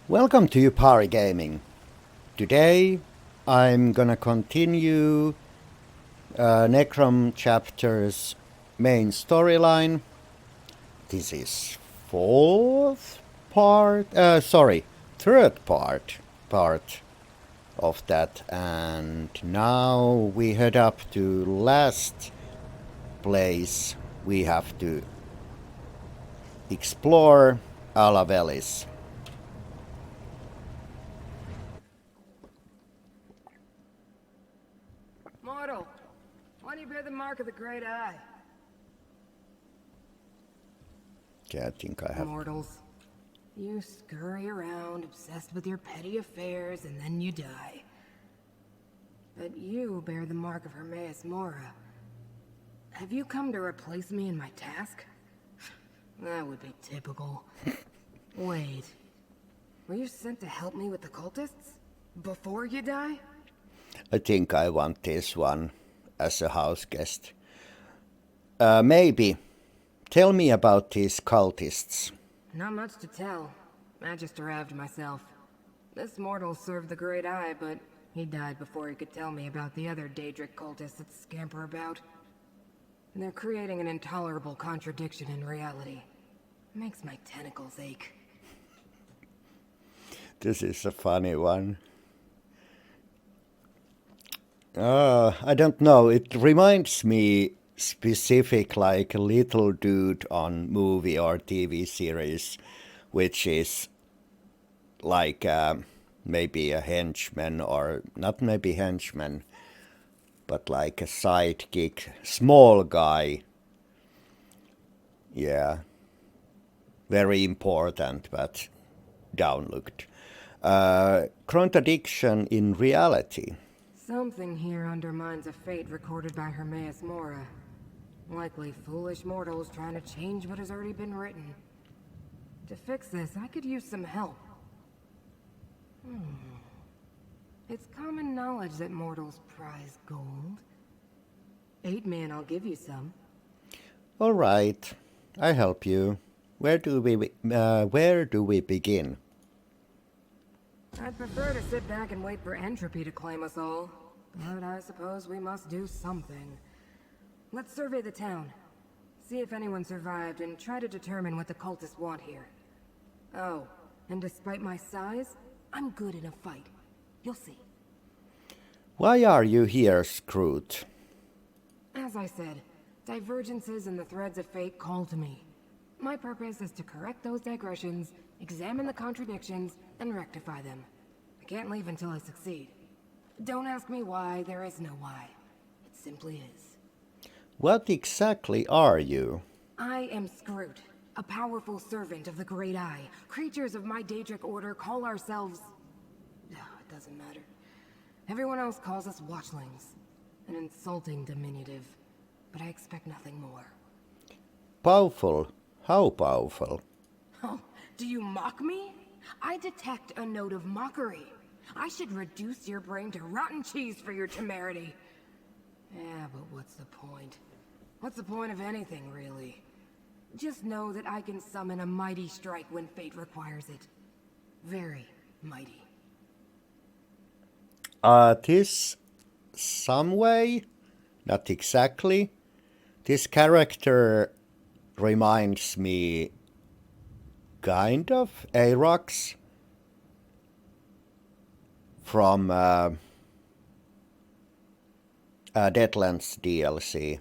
Welcome to Party Gaming. Today I'm gonna continue Necrom chapter's main storyline. This is third part of that, and now we head up to last place we have to explore, Alavelis. Mortal, why do you bear the mark of the Great Eye? Okay, I think I have. Mortals, you scurry around, obsessed with your petty affairs, and then you die. But you bear the mark of Hermaeus Mora. Have you come to replace me in my task? That would be typical. Wait, were you sent to help me with the cultists? Before you die? I think I want this one as a house guest. Maybe. Tell me about these cultists. Not much to tell. I just arrived myself. This mortal served the Great Eye, but he died before he could tell me about the other Daedric cultists that scamper about. They're creating an intolerable contradiction in reality. Makes my tentacles ache. This is a funny one. I don't know. It reminds me specific like a little dude on movie or TV series, which is like maybe a henchman or not maybe henchman, but like a sidekick, small guy. Yeah. Very important, but downlooked. Contradiction in reality. Something here undermines a fate recorded by Hermaeus Mora. Likely foolish mortals trying to change what has already been written. To fix this, I could use some help. It's common knowledge that mortals prize gold. 8 men, I'll give you some. All right, I help you. Where do we begin? I'd prefer to sit back and wait for entropy to claim us all. But I suppose we must do something. Let's survey the town. See if anyone survived and try to determine what the cultists want here. Oh, and despite my size, I'm good in a fight. You'll see. Why are you here, Scrooge? As I said, divergences in the threads of fate call to me. My purpose is to correct those digressions, examine the contradictions, and rectify them. I can't leave until I succeed. Don't ask me why, there is no why. It simply is. What exactly are you? I am Scroot, a powerful servant of the Great Eye. Creatures of my Daedric order call ourselves... it doesn't matter. Everyone else calls us watchlings. An insulting diminutive. But I expect nothing more. Powerful? How powerful? Oh, do you mock me? I detect a note of mockery. I should reduce your brain to rotten cheese for your temerity. Yeah, but what's the point? What's the point of anything, really? Just know that I can summon a mighty strike when fate requires it. Very mighty. This some way? Not exactly. This character reminds me kind of Aarox from Deadlands DLC.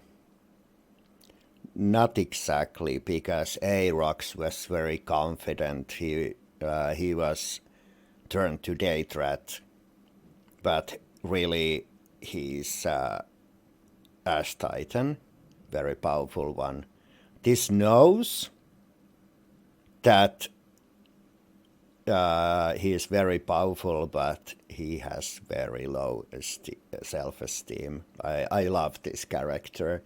Not exactly, because Aarox was very confident. He was turned to Daedrat, but really he's Ash Titan, very powerful one. This knows that he is very powerful, but he has very low self-esteem. I love this character.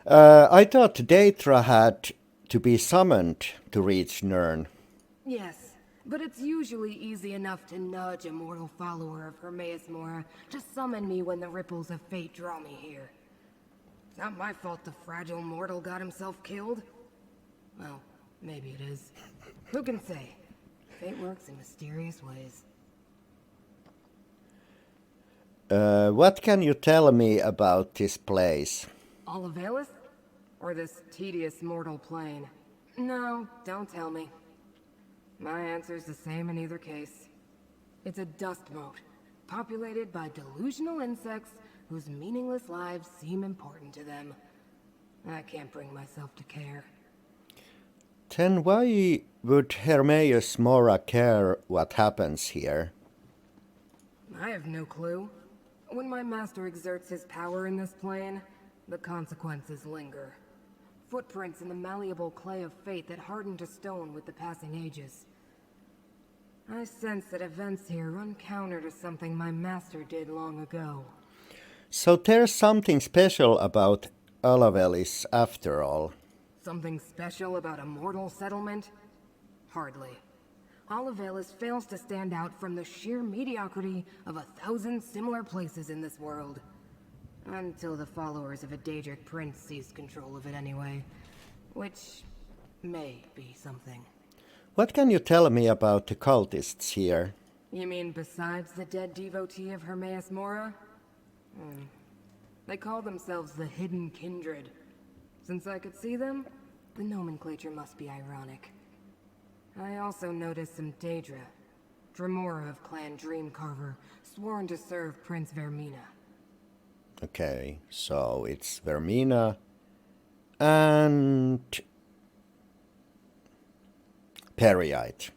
I thought Daedra had to be summoned to reach Nirn. Yes, but it's usually easy enough to nudge a mortal follower of Hermaeus Mora to summon me when the ripples of fate draw me here. It's not my fault the fragile mortal got himself killed. Well, maybe it is. Who can say? Fate works in mysterious ways. What can you tell me about this place? Olivalis? Or this tedious mortal plane? No, don't tell me. My answer's the same in either case. It's a dust mote, populated by delusional insects whose meaningless lives seem important to them. I can't bring myself to care. Then why would Hermaeus Mora care what happens here? I have no clue. When my master exerts his power in this plane, the consequences linger. Footprints in the malleable clay of fate that harden to stone with the passing ages. I sense that events here run counter to something my master did long ago. So there's something special about Olavelis after all. Something special about a mortal settlement? Hardly. Olivalis fails to stand out from the sheer mediocrity of 1,000 similar places in this world. Until the followers of a Daedric prince seize control of it anyway. Which may be something. What can you tell me about the cultists here? You mean besides the dead devotee of Hermaeus Mora? They call themselves the Hidden Kindred. Since I could see them, the nomenclature must be ironic. I also noticed some Daedra, Dremora of Clan Dreamcarver, sworn to serve Prince Vermina. Okay, so it's Vermina and Periite.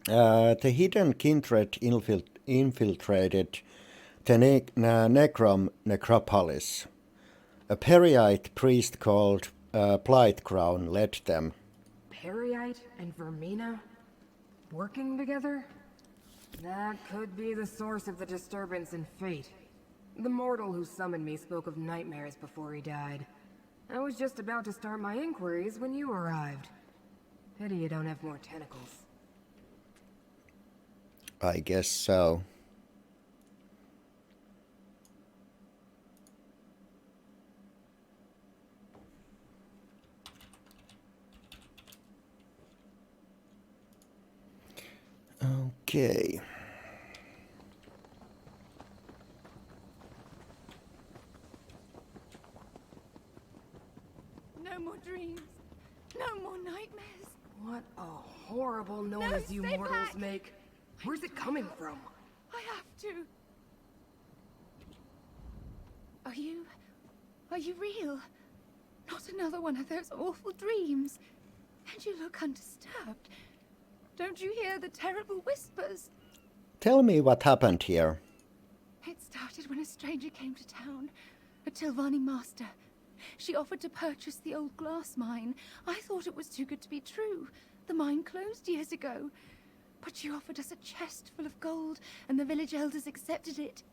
The Hidden Kindred infiltrated the Necrom necropolis. A Periite priest called Blightcrown led them. Periite and Vermina? Working together? That could be the source of the disturbance in fate. The mortal who summoned me spoke of nightmares before he died. I was just about to start my inquiries when you arrived. Pity you don't have more tentacles. I guess so. Okay. No more dreams. No more nightmares. What a horrible noise you stay mortals back. make. Where's it coming from? I have to. Are you real? Not another one of those awful dreams. And you look undisturbed. Don't you hear the terrible whispers? Tell me what happened here. It started when a stranger came to town, a Tilvani master. She offered to purchase the old glass mine. I thought it was too good to be true. The mine closed years ago. But she offered us a chest full of gold, and the village elders accepted it.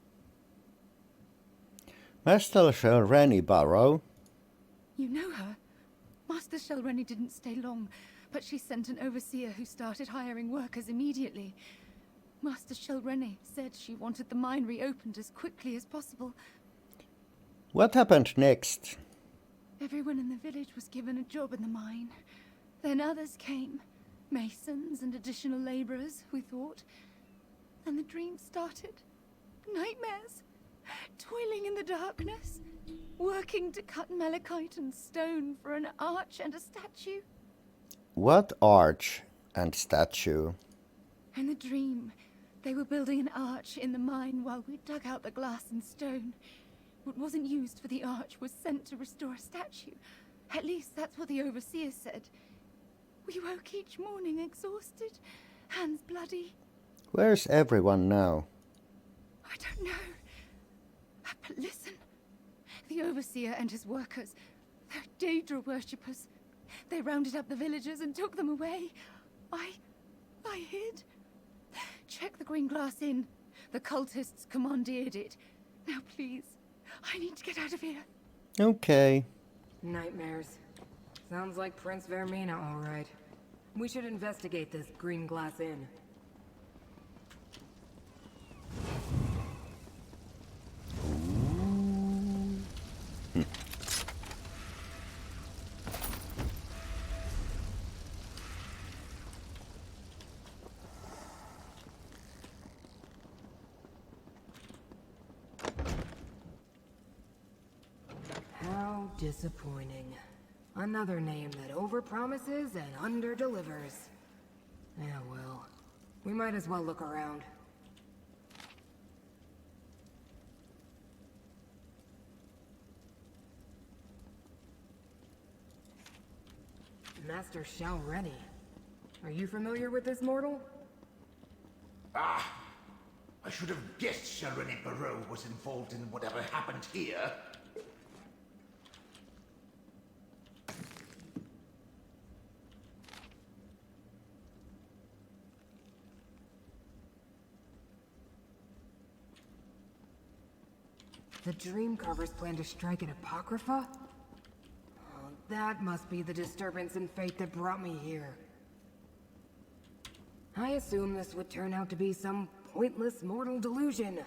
Master Shelrani Barrow? You know her? Master Shelrani didn't stay long, but she sent an overseer who started hiring workers immediately. Master Shelrani said she wanted the mine reopened as quickly as possible. What happened next? Everyone in the village was given a job in the mine. Then others came. Masons and additional laborers, we thought. And the dream started. Nightmares. Toiling in the darkness. Working to cut malachite and stone for an arch and a statue. What arch and statue? In the dream, they were building an arch in the mine while we dug out the glass and stone. What wasn't used for the arch was sent to restore a statue. At least that's what the overseer said. We woke each morning exhausted, hands bloody. Where's everyone now? I don't know. But listen. The overseer and his workers, they're Daedra worshippers. They rounded up the villagers and took them away. I hid. Check the green glass inn. The cultists commandeered it. Now please, I need to get out of here. Okay. Nightmares. Sounds like Prince Vermina, all right. We should investigate this green glass inn. How disappointing. Another name that overpromises and underdelivers. Yeah, well, we might as well look around. Master Shao Reni. Are you familiar with this mortal? Ah! I should have guessed Sharoni Barreau was involved in whatever happened here. The Dreamcarvers plan to strike at Apocrypha? Oh, that must be the disturbance in fate that brought me here. I assume this would turn out to be some pointless mortal delusion.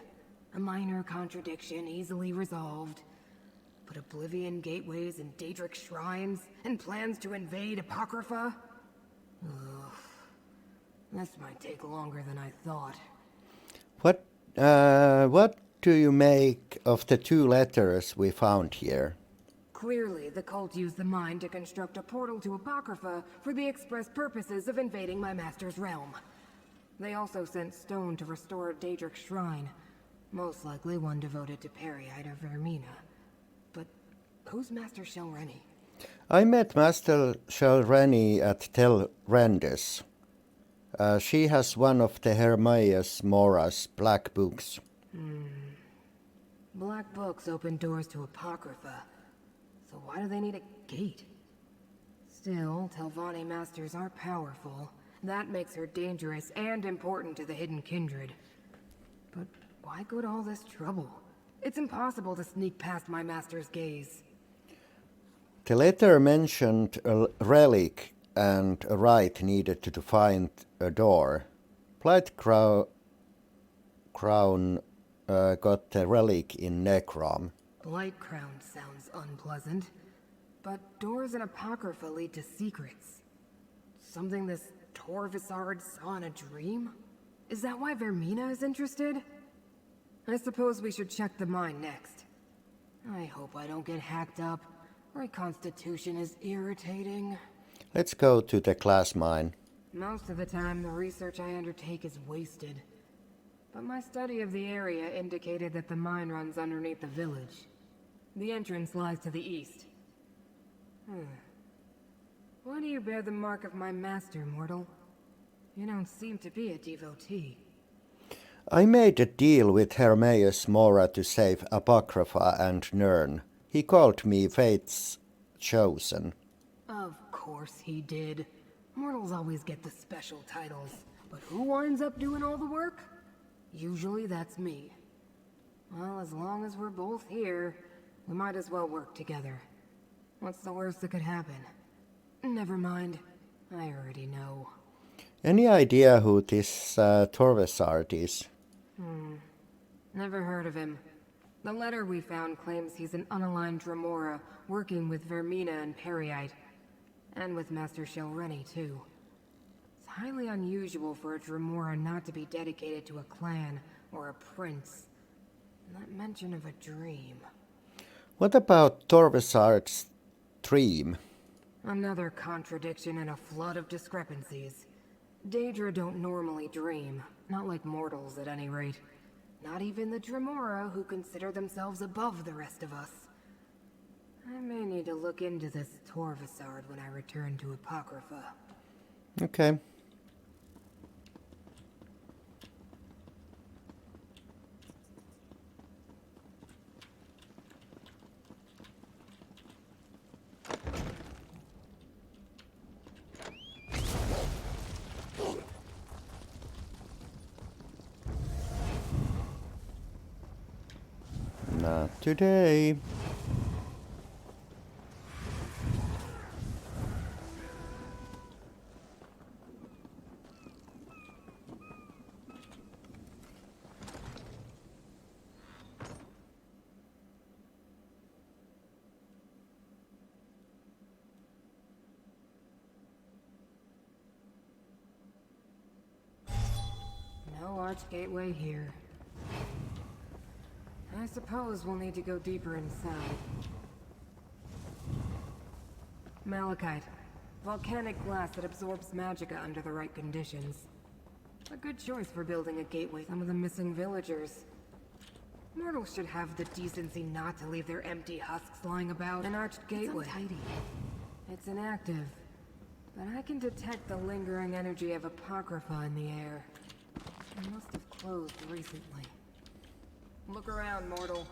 A minor contradiction easily resolved. But Oblivion gateways and Daedric shrines, and plans to invade Apocrypha? Ugh. This might take longer than I thought. What do you make of the 2 letters we found here? Clearly, the cult used the mine to construct a portal to Apocrypha for the express purposes of invading my master's realm. They also sent stone to restore a Daedric shrine, most likely one devoted to Periite or Vermina. But who's Master Shao Reni? I met Master Shao Reni at Tel Rendes. She has one of the Hermaeus Mora's black books. Black books open doors to Apocrypha. So why do they need a gate? Still, Telvanni masters are powerful. That makes her dangerous and important to the Hidden Kindred. But why go to all this trouble? It's impossible to sneak past my master's gaze. The letter mentioned a relic and a rite needed to find a door. Blight Crown got the relic in Necrom. Blight Crown sounds unpleasant, but doors in Apocrypha lead to secrets. Something this Torvisard saw in a dream? Is that why Vermina is interested? I suppose we should check the mine next. I hope I don't get hacked up. Reconstitution is irritating. Let's go to the glass mine. Most of the time, the research I undertake is wasted. But my study of the area indicated that the mine runs underneath the village. The entrance lies to the east. Why do you bear the mark of my master, mortal? You don't seem to be a devotee. I made a deal with Hermaeus Mora to save Apocrypha and Nirn. He called me Fate's Chosen. Of course he did. Mortals always get the special titles. But who winds up doing all the work? Usually that's me. Well, as long as we're both here, we might as well work together. What's the worst that could happen? Never mind. I already know. Any idea who this Torvesard is? Never heard of him. The letter we found claims he's an unaligned Dremora working with Vermina and Periite. And with Master Shao Reni, too. It's highly unusual for a Dremora not to be dedicated to a clan or a prince. Not mention of a dream. What about Torvesard's dream? Another contradiction and a flood of discrepancies. Daedra don't normally dream. Not like mortals, at any rate. Not even the Dremora, who consider themselves above the rest of us. I may need to look into this Torvesard when I return to Apocrypha. Okay. Not today. No arch gateway here. I suppose we'll need to go deeper inside. Malachite. Volcanic glass that absorbs magicka under the right conditions. A good choice for building a gateway. Some of the missing villagers. Mortals should have the decency not to leave their empty husks lying about. An arched gateway. It's untidy. It's inactive. But I can detect the lingering energy of Apocrypha in the air. It must have closed recently. Look around, mortal.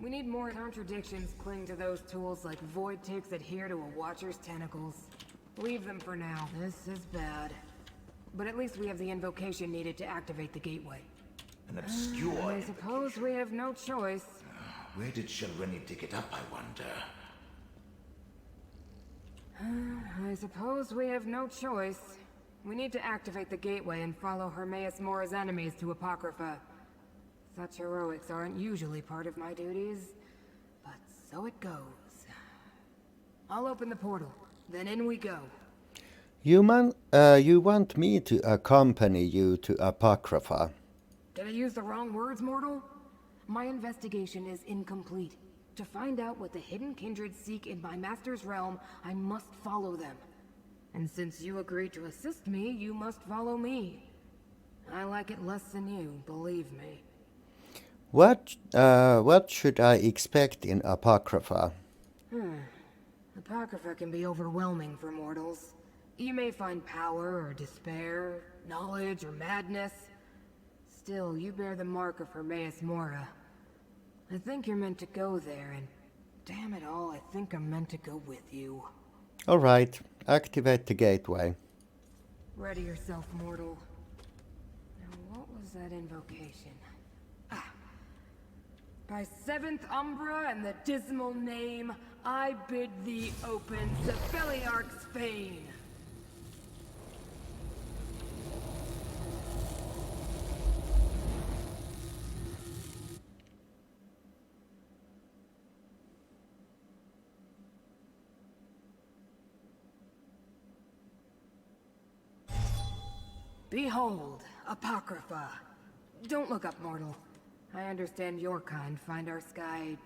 We need more contradictions cling to those tools like void ticks adhere to a watcher's tentacles. Leave them for now. This is bad. But at least we have the invocation needed to activate the gateway. An obscure I suppose we have no choice. Where did Shalreni dig it up, I wonder? I suppose we have no choice. We need to activate the gateway and follow Hermaeus Mora's enemies to Apocrypha. Such heroics aren't usually part of my duties, but so it goes. I'll open the portal, then in we go. You want me to accompany you to Apocrypha? Did I use the wrong words, mortal? My investigation is incomplete. To find out what the hidden kindred seek in my master's realm, I must follow them. And since you agreed to assist me, you must follow me. I like it less than you, believe me. What should I expect in Apocrypha? Apocrypha can be overwhelming for mortals. You may find power or despair, knowledge or madness. Still, you bear the mark of Hermaeus Mora. I think you're meant to go there, and damn it all, I think I'm meant to go with you. Alright, activate the gateway. Ready yourself, mortal. Now, what was that invocation? By seventh Umbra and the dismal name, I bid thee open Zepheliarch's fane. Behold, Apocrypha. Don't look up, mortal. I understand your kind find our sky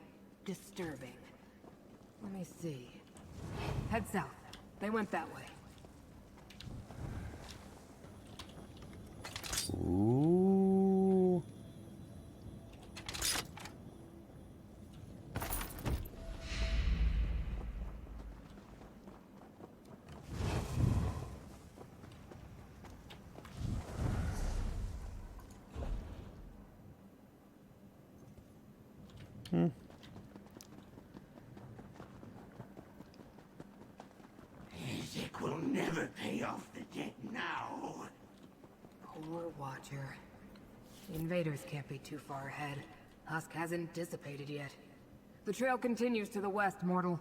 disturbing. Let me see. Head south. They went that way. Ooh. Isaac will never pay off the debt now. Poor Watcher. The invaders can't be too far ahead. Husk hasn't dissipated yet. The trail continues to the west, mortal.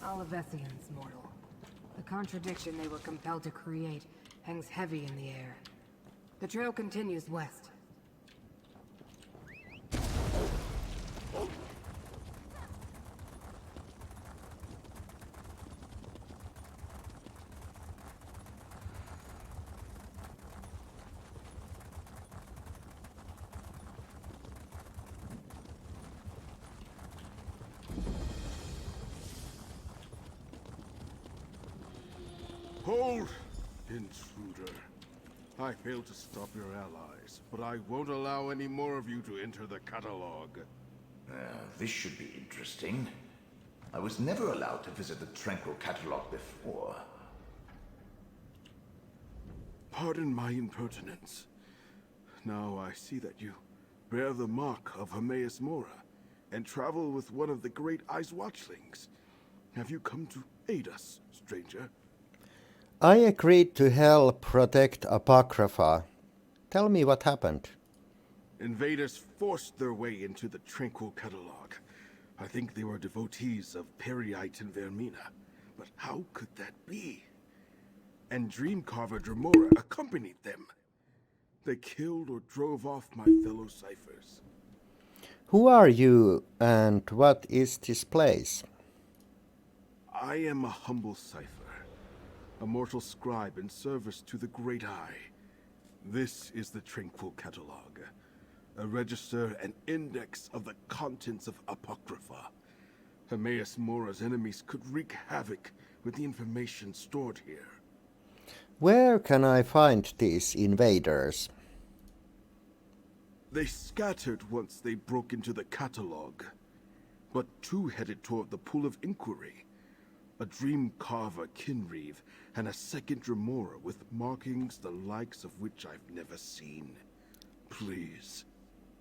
Olivesians, mortal. The contradiction they were compelled to create hangs heavy in the air. The trail continues west. Hold, intruder. I failed to stop your allies, but I won't allow any more of you to enter the catalog. This should be interesting. I was never allowed to visit the Tranquil Catalog before. Pardon my impertinence. Now I see that you bear the mark of Hermaeus Mora, and travel with one of the great Ice Watchlings. Have you come to aid us, stranger? I agreed to help protect Apocrypha. Tell me what happened. Invaders forced their way into the Tranquil Catalog. I think they were devotees of Periite and Vermina. But how could that be? and Dreamcarver Dremora accompanied them. They killed or drove off my fellow ciphers. Who are you and what is this place? I am a humble cipher, a mortal scribe in service to the Great Eye. This is the Tranquil Catalog, a register and index of the contents of Apocrypha. Hermaeus Mora's enemies could wreak havoc with the information stored here. Where can I find these invaders? They scattered once they broke into the catalog, but two headed toward the Pool of Inquiry. A Dreamcarver Kinreeve and a second Dremora with markings the likes of which I've never seen. Please,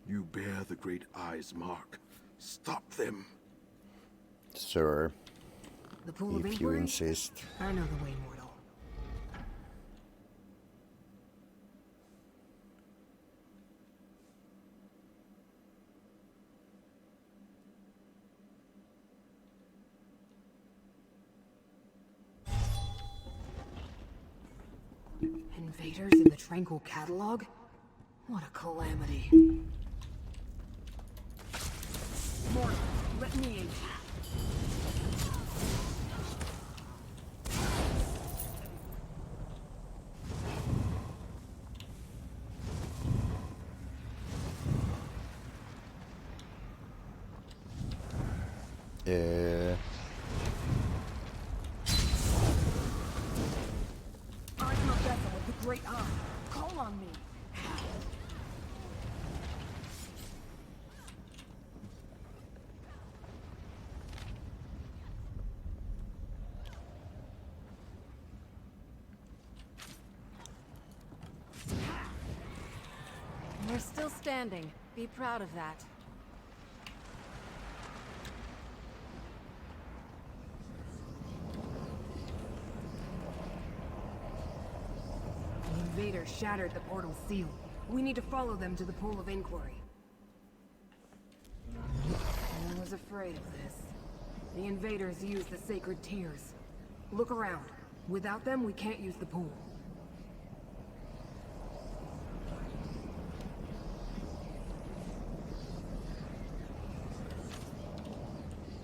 you bear the Great Eye's mark. Stop them. Sir, The Pool of if you Inquiry? insist. I know the way, mortal. Invaders in the Tranquil Catalog? What a calamity. Mortal, let me in. I'm a vessel of the Great Eye. Call on me. We're still standing. Be proud of that. The invaders shattered the portal seal. We need to follow them to the Pool of Inquiry. I was afraid of this. The invaders use the sacred tears. Look around. Without them, we can't use the pool.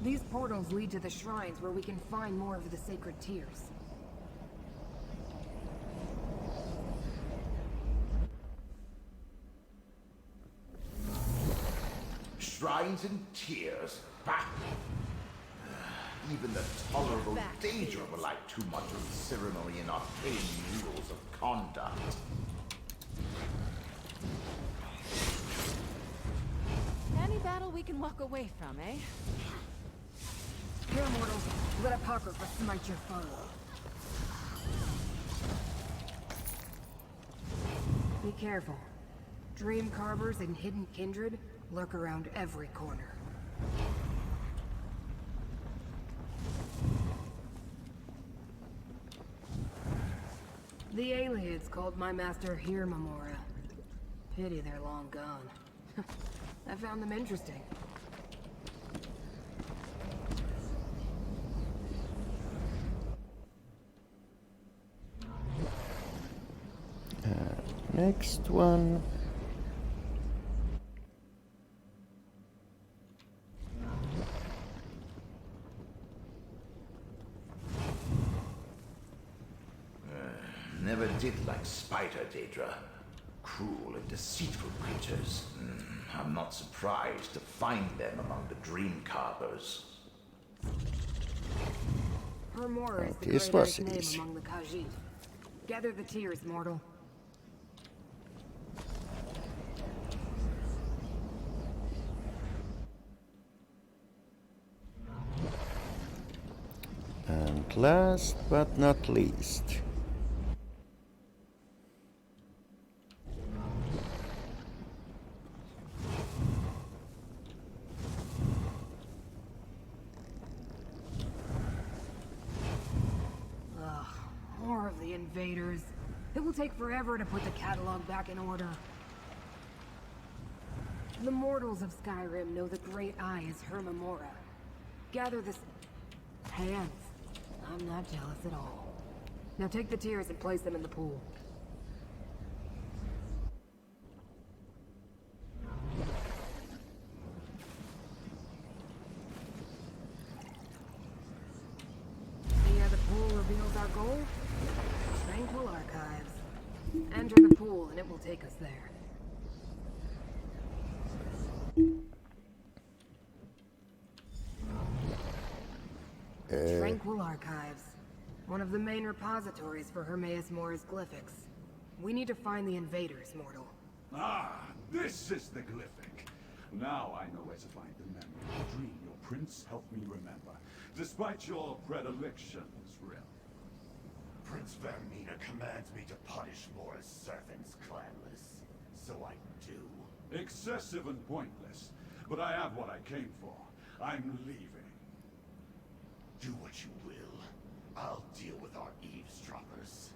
These portals lead to the shrines where we can find more of the sacred tears. Shrines and tears? Bah! Even the tolerable Daedra were like too much of the ceremony and arcane rules of conduct. Any battle we can walk away from, eh? Here, mortals, let Apocrypha smite your foe. Be careful. Dream carvers and hidden kindred lurk around every corner. The aliens called my master here, Mamora. Pity they're long gone. I found them interesting. Next one. Never did like Spider, Daedra. Cruel and deceitful creatures. I'm not surprised to find them among the Dream Carvers. Hermora is the This great was Eye's name easy. among the Khajiit. Gather the tears, mortal. And last but not least. Ugh, more of the invaders. It will take forever to put the catalog back in order. The mortals of Skyrim know the Great Eye is Hermamora. Gather this... hands. I'm not jealous at all. Now take the tears and place them in the pool. The pool reveals our goal. Tranquil Archives. Enter the pool and it will take us there. Tranquil Archives. One of the main repositories for Hermaeus Mora's glyphics. We need to find the invaders, mortal. Ah, this is the glyphic. Now I know where to find the memory. Dream, your prince, help me remember. Despite your predilections, Rel. Prince Vermina commands me to punish Mora's servants, clanless. So I do. Excessive and pointless. But I have what I came for. I'm leaving. Do what you will. I'll deal with our eavesdroppers.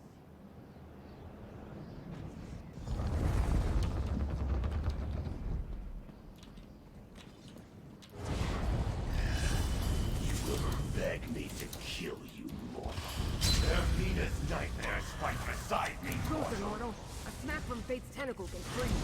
You will beg me to kill you, mortal. Vermina's nightmares fight beside me, Closer, mortal. mortal. A snap from Fate's tentacle can free you.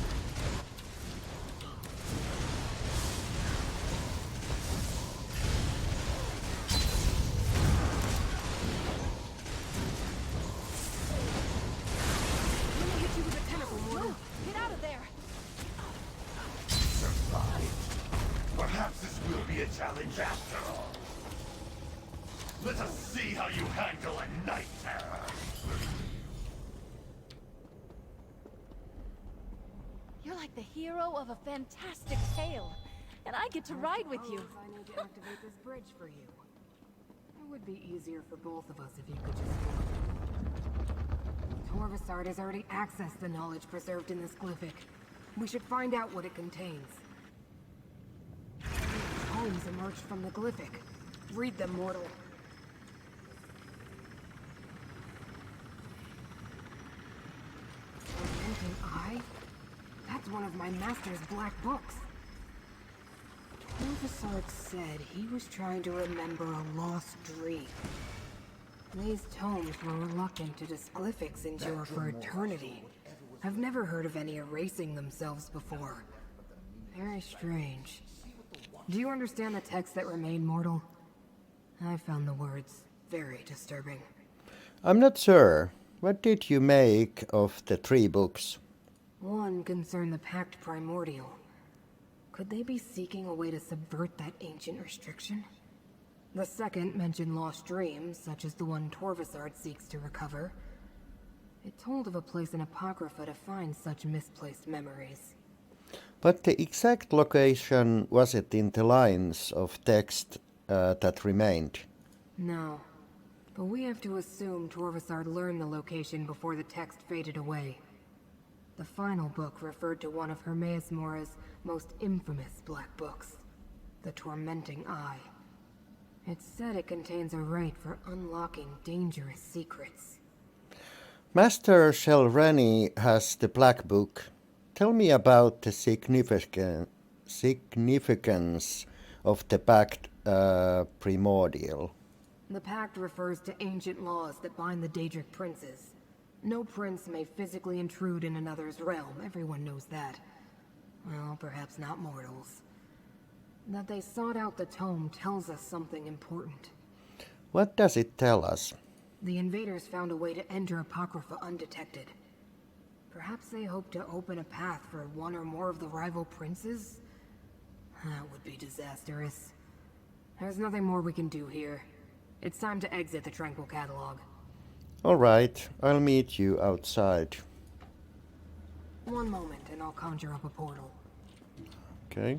Let me hit you with a tentacle, mortal. Get out of there! Survived. Perhaps this will be a challenge after all. Let us see how you handle a night terror. You're like the hero of a fantastic tale. And I get to ride with you. I need to activate this bridge for you. It would be easier for both of us if you could just walk. Torvasard has already accessed the knowledge preserved in this glyphic. We should find out what it contains. Tomes emerged from the glyphic. Read them, mortal. Tormenting Eye? That's one of my master's black books. Torvasard said he was trying to remember a lost dream. These tomes were reluctant to disglyphics endure for eternity. I've never heard of any erasing themselves before. Very strange. Do you understand the text that remain, mortal? I found the words very disturbing. I'm not sure. What did you make of the 3 books? One concerned the Pact Primordial. Could they be seeking a way to subvert that ancient restriction? The second mentioned lost dreams, such as the one Torvasard seeks to recover. It told of a place in Apocrypha to find such misplaced memories. But the exact location wasn't in the lines of text that remained. No. But we have to assume Torvasard learned the location before the text faded away. The final book referred to one of Hermaeus Mora's most infamous black books, The Tormenting Eye. It said it contains a rite for unlocking dangerous secrets. Master Shelrani has the Black Book. Tell me about the significance of the Pact Primordial. The Pact refers to ancient laws that bind the Daedric princes. No prince may physically intrude in another's realm, everyone knows that. Well, perhaps not mortals. That they sought out the tome tells us something important. What does it tell us? The invaders found a way to enter Apocrypha undetected. Perhaps they hope to open a path for one or more of the rival princes? That would be disastrous. There's nothing more we can do here. It's time to exit the Tranquil Catalog. All right, I'll meet you outside. One moment and I'll conjure up a portal. Okay.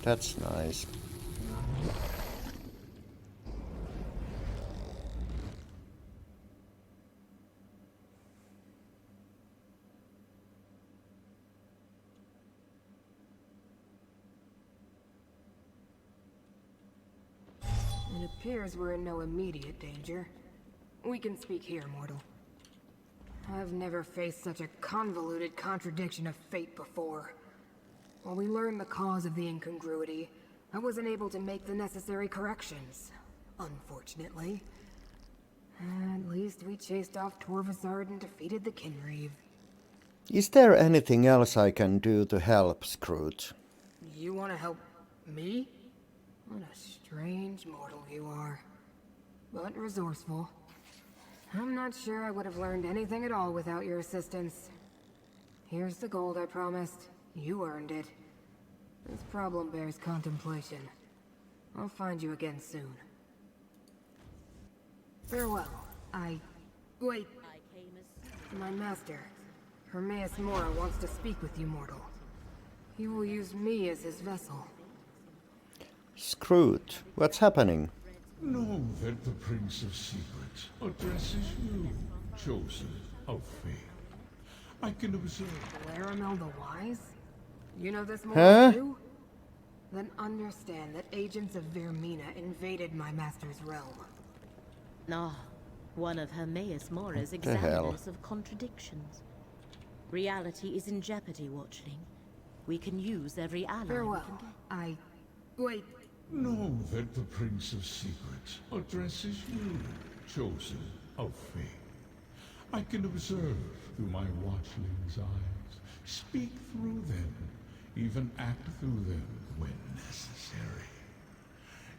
That's nice. It appears we're in no immediate danger. We can speak here, mortal. I've never faced such a convoluted contradiction of fate before. While we learned the cause of the incongruity, I wasn't able to make the necessary corrections, unfortunately. At least we chased off Torvasard and defeated the Kinreeve. Is there anything else I can do to help, Scrooge? You want to help me? What a strange mortal you are. But resourceful. I'm not sure I would have learned anything at all without your assistance. Here's the gold I promised. You earned it. This problem bears contemplation. I'll find you again soon. Farewell. Wait. My master, Hermaeus Mora, wants to speak with you, mortal. He will use me as his vessel. Scrooge, what's happening? Know that the Prince of Secrets addresses you, chosen of fate. I can observe. Laramel the Wise? You know this more Huh? too? Then understand that agents of Vermina invaded my master's realm. Ah, one of Hermaeus Mora's the hell? examiners of contradictions. Reality is in jeopardy, Watchling. We can use every ally we Farewell. can get. Wait. Know that the Prince of Secrets addresses you, chosen of fate. I can observe through my watchling's eyes, speak through them, even act through them when necessary.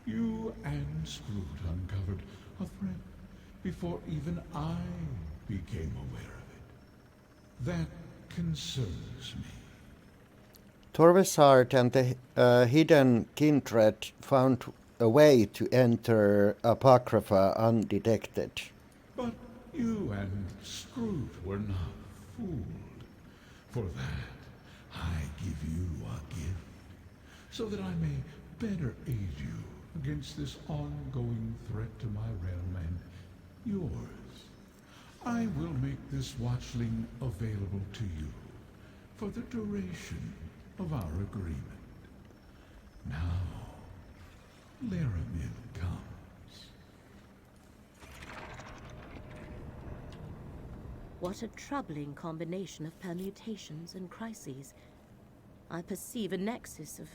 You and Scrooge uncovered a threat before even I became aware of it. That concerns me. Torvasard and the hidden kindred found a way to enter Apocrypha undetected. But you and Scrooge were not fooled. For that, I give you a gift, so that I may better aid you against this ongoing threat to my realm and yours. I will make this watchling available to you for the duration of our agreement. Now, Laramil comes. What a troubling combination of permutations and crises. I perceive a nexus of...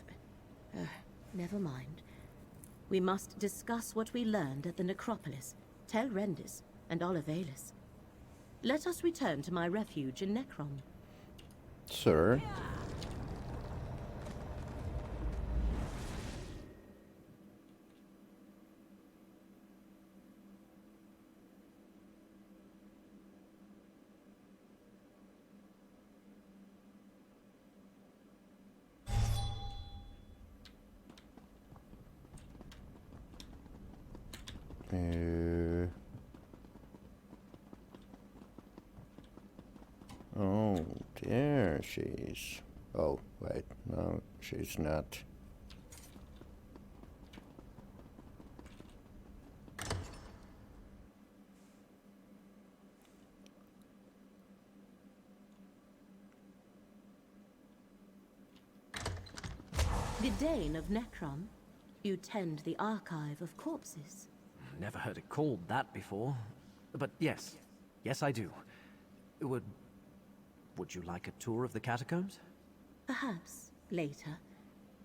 never mind. We must discuss what we learned at the Necropolis, Tel Rendis, and Olivalis. Let us return to my refuge in Necrom. Sir? Oh, there she is. Oh, wait, no, she's not. Gedane of Necrom, you tend the archive of corpses. Never heard it called that before. But yes. Yes, I do. Would you like a tour of the catacombs? Perhaps, later.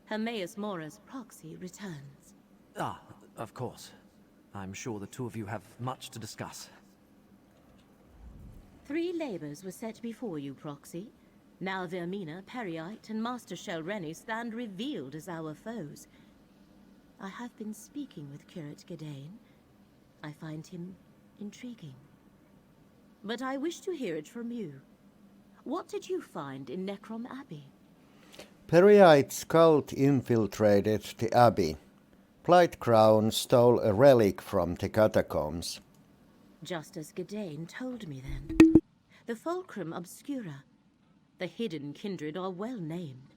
Hermaeus Mora's proxy returns. Ah, of course. I'm sure the two of you have much to discuss. 3 labors were set before you, proxy. Now Vermina, Periite, and Master Shelreni stand revealed as our foes. I have been speaking with Curate Gedane. I find him intriguing. But I wish to hear it from you. What did you find in Necrom Abbey? Periite's cult infiltrated the abbey. Blightcrown stole a relic from the catacombs. Just as Gedane told me then. The Fulcrum Obscura. The hidden kindred are well named.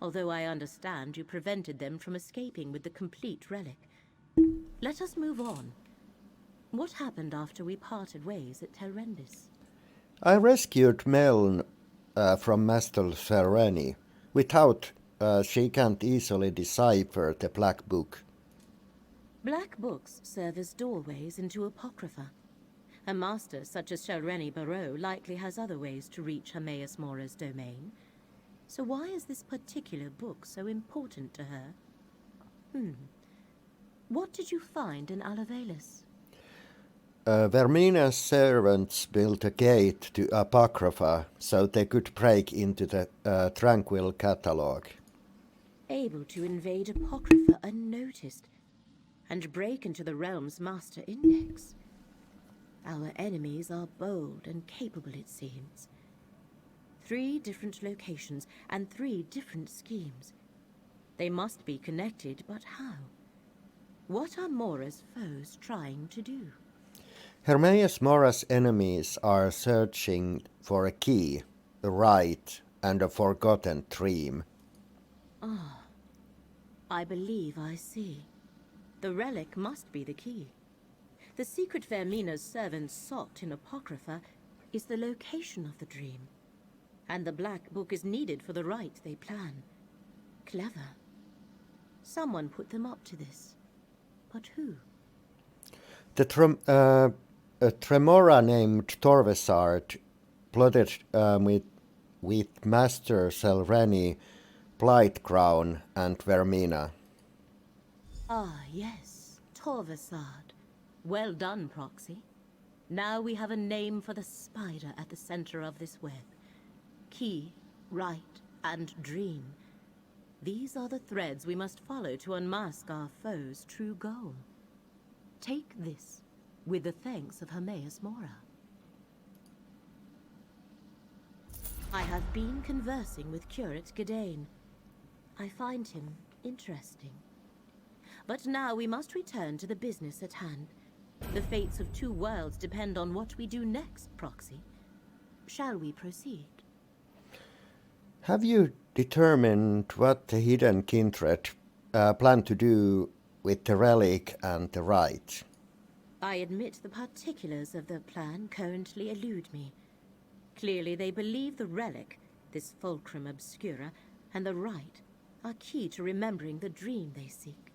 Although I understand you prevented them from escaping with the complete relic. Let us move on. What happened after we parted ways at Tel Rendis? I rescued Meln from Master Shelreni. Without, she can't easily decipher the Black Book. Black books serve as doorways into Apocrypha. A master such as Shelreni Barrow likely has other ways to reach Hermaeus Mora's domain. So why is this particular book so important to her? What did you find in Olivalis? Vermina's servants built a gate to Apocrypha so they could break into the Tranquil Catalogue. Able to invade Apocrypha unnoticed and break into the realm's master index. Our enemies are bold and capable, it seems. 3 different locations and 3 different schemes. They must be connected, but how? What are Mora's foes trying to do? Hermaeus Mora's enemies are searching for a key, a rite, and a forgotten dream. Ah, I believe I see. The relic must be the key. The secret Vermina's servants sought in Apocrypha is the location of the dream. And the Black Book is needed for the rite they plan. Clever. Someone put them up to this. But who? A Tremora named Torvesard plotted with Master Selreni, Blightcrown, and Vermina. Ah, yes, Torvesard. Well done, Proxy. Now we have a name for the spider at the center of this web. Key, rite, and dream. These are the threads we must follow to unmask our foe's true goal. Take this, with the thanks of Hermaeus Mora. I have been conversing with Curate Gadain. I find him interesting. But now we must return to the business at hand. The fates of 2 worlds depend on what we do next, Proxy. Shall we proceed? Have you determined what the hidden kindred plan to do with the relic and the rite? I admit the particulars of the plan currently elude me. Clearly they believe the relic, this fulcrum obscura, and the rite are key to remembering the dream they seek.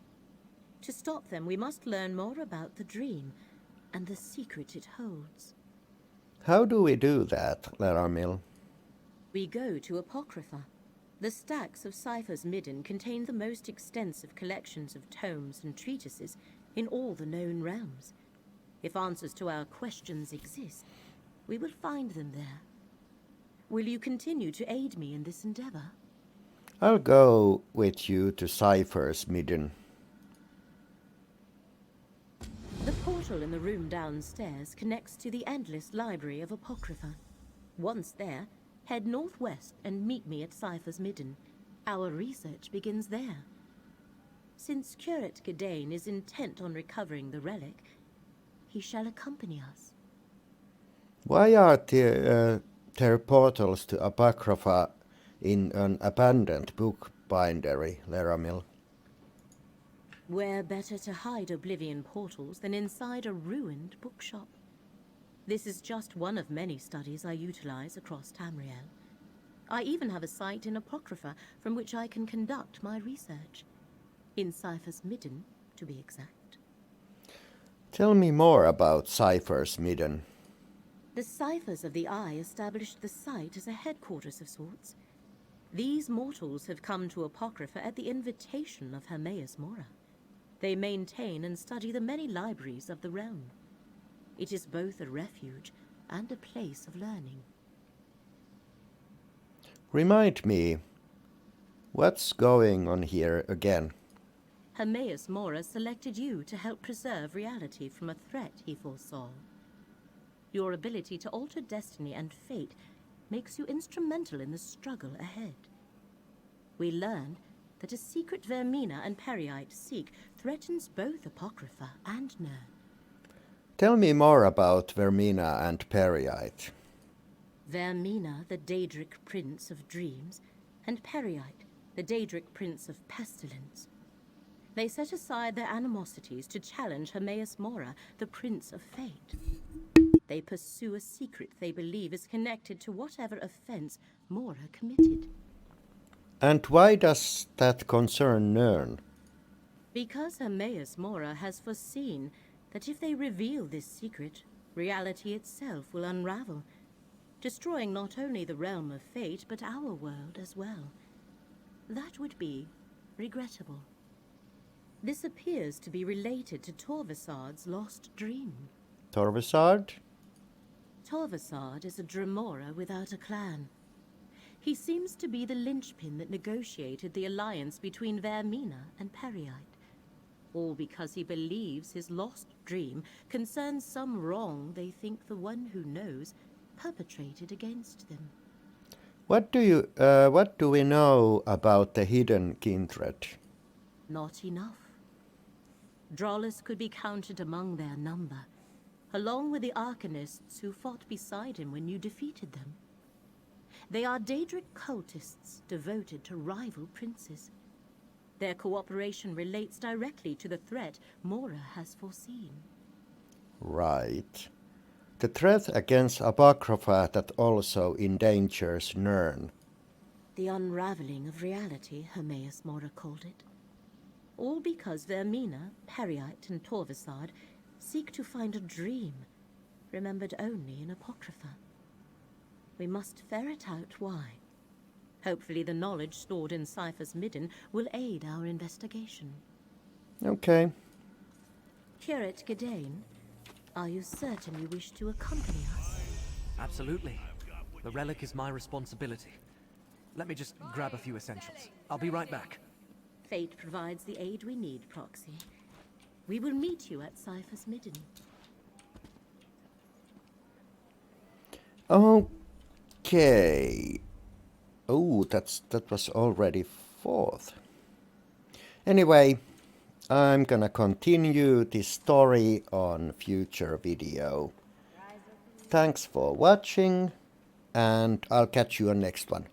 To stop them, we must learn more about the dream and the secret it holds. How do we do that, Laramil? We go to Apocrypha. The stacks of Cypher's Midden contain the most extensive collections of tomes and treatises in all the known realms. If answers to our questions exist, we will find them there. Will you continue to aid me in this endeavor? I'll go with you to Cypher's Midden. The portal in the room downstairs connects to the endless library of Apocrypha. Once there, head northwest and meet me at Cypher's Midden. Our research begins there. Since Curate Gadain is intent on recovering the relic, he shall accompany us. Why are there portals to Apocrypha in an abandoned book bindery, Laramil? Where better to hide Oblivion portals than inside a ruined bookshop? This is just one of many studies I utilize across Tamriel. I even have a site in Apocrypha from which I can conduct my research. In Cypher's Midden, to be exact. Tell me more about Cypher's Midden. The Ciphers of the Eye established the site as a headquarters of sorts. These mortals have come to Apocrypha at the invitation of Hermaeus Mora. They maintain and study the many libraries of the realm. It is both a refuge and a place of learning. Remind me, what's going on here again? Hermaeus Mora selected you to help preserve reality from a threat he foresaw. Your ability to alter destiny and fate makes you instrumental in the struggle ahead. We learned that a secret Vermina and Periite seek threatens both Apocrypha and Nern. Tell me more about Vermina and Periite. Vermina, the Daedric Prince of Dreams, and Periite, the Daedric Prince of Pestilence. They set aside their animosities to challenge Hermaeus Mora, the Prince of Fate. They pursue a secret they believe is connected to whatever offense Mora committed. And why does that concern Nern? Because Hermaeus Mora has foreseen that if they reveal this secret, reality itself will unravel, destroying not only the realm of fate, but our world as well. That would be regrettable. This appears to be related to Torvesard's lost dream. Torvesard? Torvesard is a Dremora without a clan. He seems to be the linchpin that negotiated the alliance between Vermina and Periite. All because he believes his lost dream concerns some wrong they think the one who knows perpetrated against them. What do we know about the hidden kindred? Not enough. Drollus could be counted among their number, along with the Arcanists who fought beside him when you defeated them. They are Daedric cultists devoted to rival princes. Their cooperation relates directly to the threat Mora has foreseen. Right. The threat against Apocrypha that also endangers Nirn. The unraveling of reality, Hermaeus Mora called it. All because Vermina, Periite, and Torvesard seek to find a dream, remembered only in Apocrypha. We must ferret out why. Hopefully the knowledge stored in Cypher's Midden will aid our investigation. Okay. Curate Gadain, are you certain you wish to accompany us? Absolutely. The relic is my responsibility. Let me just grab a few essentials. I'll be right back. Fate provides the aid we need, Proxy. We will meet you at Cypher's Midden. Okay. Oh, that was already 4th. Anyway, I'm gonna continue this story on future video. Thanks for watching, and I'll catch you on next one.